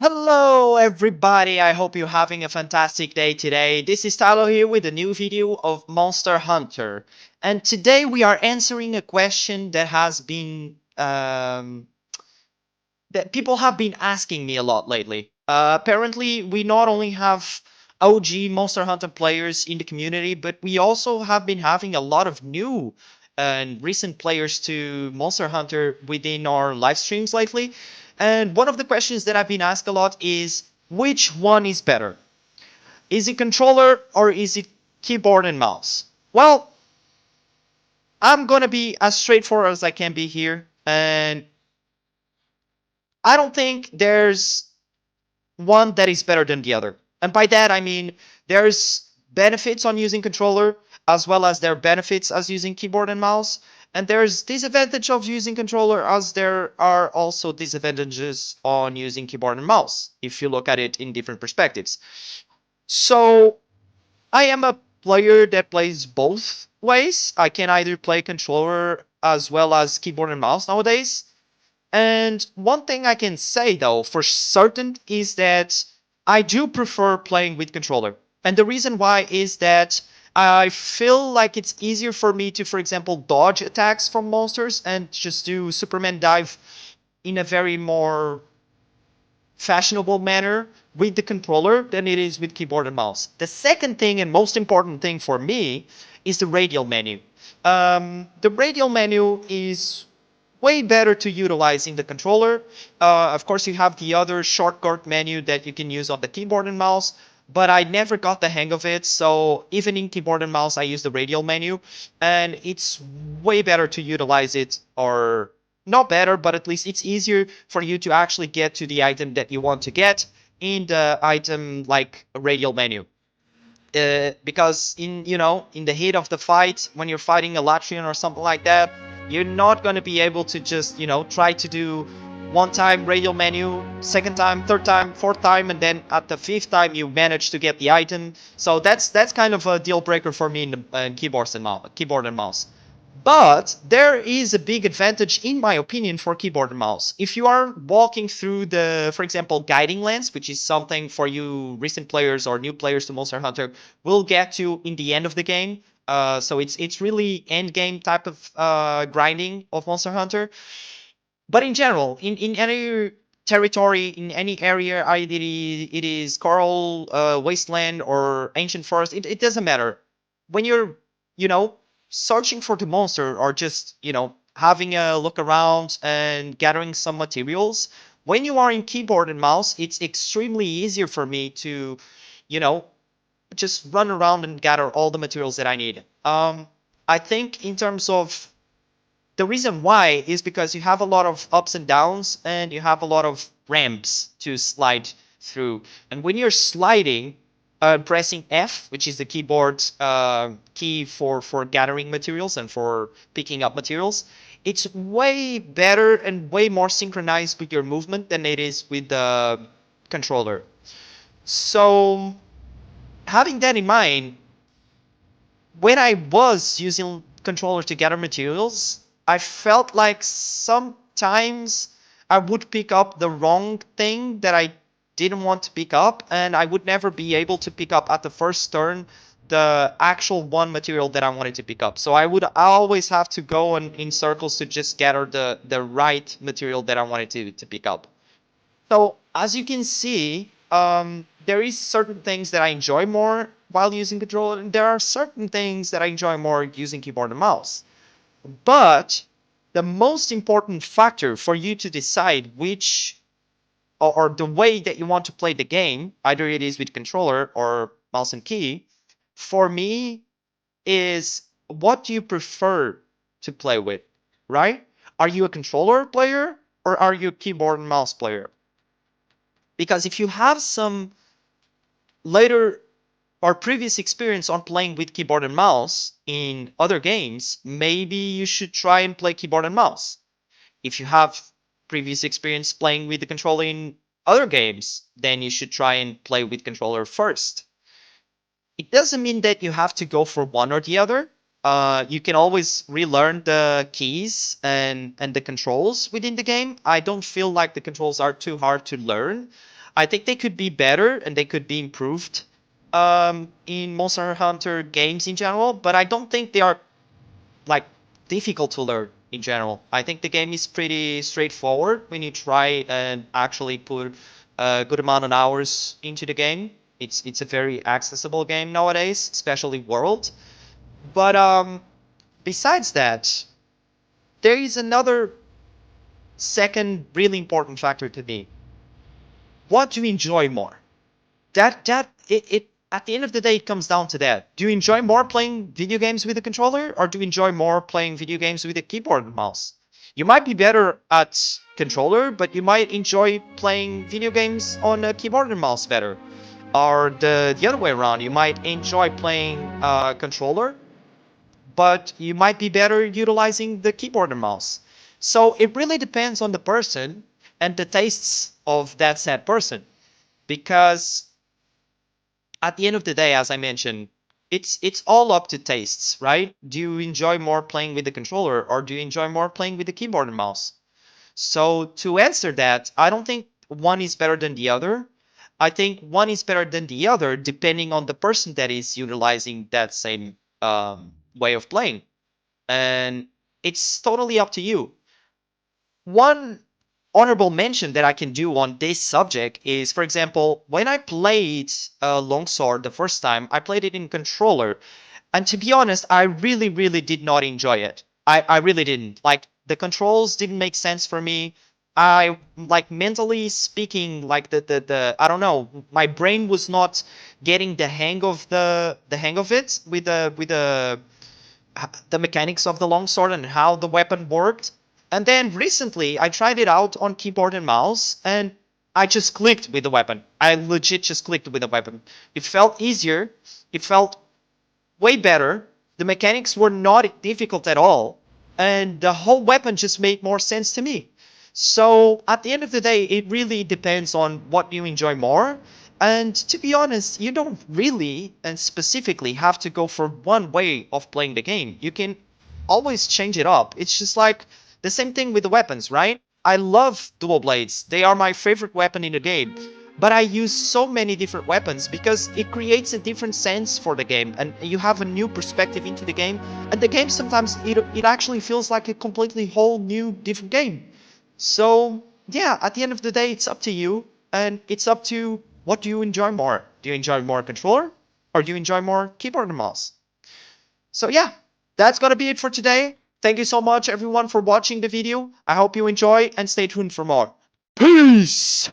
Hello, everybody. I hope you're having a fantastic day today. This is Tylo here with a new video of Monster Hunter. And today we are answering a question that has been that people have been asking me a lot lately. Apparently, we not only have OG Monster Hunter players in the community, but we also have been having a lot of new and recent players to Monster Hunter within our live streams lately. And one of the questions that I've been asked a lot is which one is better? Is it controller or is it keyboard and mouse? Well, I'm gonna be as straightforward as I can be here, and I don't think there's one that is better than the other. And by that I mean there's benefits on using controller as well as there are benefits as using keyboard and mouse. And there's disadvantage of using controller as there are also disadvantages on using keyboard and mouse if you look at it in different perspectives. So I am a player that plays both ways. I can either play controller as well as keyboard and mouse nowadays. And one thing I can say though for certain is that I do prefer playing with controller. And the reason why is that I feel like it's easier for me to, for example, dodge attacks from monsters and just do Superman dive in a very more fashionable manner with the controller than it is with keyboard and mouse. The second thing and most important thing for me is the radial menu. The radial menu is way better to utilize in the controller. Of course, you have the other shortcut menu that you can use on the keyboard and mouse, but I never got the hang of it. So even in keyboard and mouse, I use the radial menu, and it's way better to utilize it, or not better, but at least it's easier for you to actually get to the item that you want to get in the item like radial menu. Because in the heat of the fight when you're fighting a Latrian or something like that, you're not going to be able to just try to do one time radial menu, second time, third time, fourth time, and then at the fifth time you manage to get the item. So that's kind of a deal breaker for me in the keyboard and mouse. But there is a big advantage, in my opinion, for keyboard and mouse. If you are walking through the, for example, guiding lands, which is something for you recent players or new players to Monster Hunter will get to in the end of the game. So it's really end game type of grinding of Monster Hunter. But in general, in any territory, in any area, either it is coral, wasteland, or ancient forest, it doesn't matter. When you're, you know, searching for the monster or just, having a look around and gathering some materials, when you are in keyboard and mouse, it's extremely easier for me to, you know, just run around and gather all the materials that I need. I think in terms of the reason why is because you have a lot of ups and downs and you have a lot of ramps to slide through. And when you're sliding, pressing F, which is the keyboard key for gathering materials and for picking up materials, it's way better and way more synchronized with your movement than it is with the controller. So having that in mind, when I was using controller to gather materials, I felt like sometimes I would pick up the wrong thing that I didn't want to pick up, and I would never be able to pick up at the first turn the actual one material that I wanted to pick up. So I would always have to go in circles to just gather the right material that I wanted to pick up. So as you can see, there is certain things that I enjoy more while using controller, and there are certain things that I enjoy more using keyboard and mouse. But the most important factor for you to decide which or the way that you want to play the game, either it is with controller or mouse and key, for me is what do you prefer to play with, right? Are you a controller player or are you a keyboard and mouse player? Because if you have some later or previous experience on playing with keyboard and mouse in other games, maybe you should try and play keyboard and mouse. If you have previous experience playing with the controller in other games, then you should try and play with controller first. It doesn't mean that you have to go for one or the other. You can always relearn the keys and the controls within the game. I don't feel like the controls are too hard to learn. I think they could be better and they could be improved in Monster Hunter games in general, but I don't think they are like difficult to learn in general. I think the game is pretty straightforward when you try and actually put a good amount of hours into the game. It's a very accessible game nowadays, especially world. But besides that, there is another second really important factor to me. What do you enjoy more? That at the end of the day it comes down to that. Do you enjoy more playing video games with a controller or do you enjoy more playing video games with a keyboard and mouse? You might be better at controller, but you might enjoy playing video games on a keyboard and mouse better. Or the other way around, you might enjoy playing controller, but you might be better utilizing the keyboard and mouse. So it really depends on the person and the tastes of that said person. Because at the end of the day, as I mentioned, it's all up to tastes, right? Do you enjoy more playing with the controller or do you enjoy more playing with the keyboard and mouse? So to answer that, I don't think one is better than the other. I think one is better than the other depending on the person that is utilizing that same way of playing, and it's totally up to you. One honorable mention that I can do on this subject is, for example, when I played Longsword the first time, I played it in controller. And to be honest, I really, really did not enjoy it. I really didn't. Like, the controls didn't make sense for me. I, like, mentally speaking, like, I don't know, my brain was not getting the hang of it with the mechanics of the longsword and how the weapon worked. And then recently, I tried it out on keyboard and mouse, and I just clicked with the weapon. I legit just clicked with the weapon. It felt easier. It felt way better. The mechanics were not difficult at all, and the whole weapon just made more sense to me. So at the end of the day, it really depends on what you enjoy more. And to be honest, you don't really and specifically have to go for one way of playing the game. You can always change it up. It's just like the same thing with the weapons, right? I love dual blades. They are my favorite weapon in the game. But I use so many different weapons because it creates a different sense for the game and you have a new perspective into the game. And the game sometimes it actually feels like a completely whole new different game. So yeah, at the end of the day, it's up to you and it's up to what do you enjoy more? Do you enjoy more controller or do you enjoy more keyboard and mouse? So yeah, that's gonna be it for today. Thank you so much everyone for watching the video. I hope you enjoy and stay tuned for more. Peace!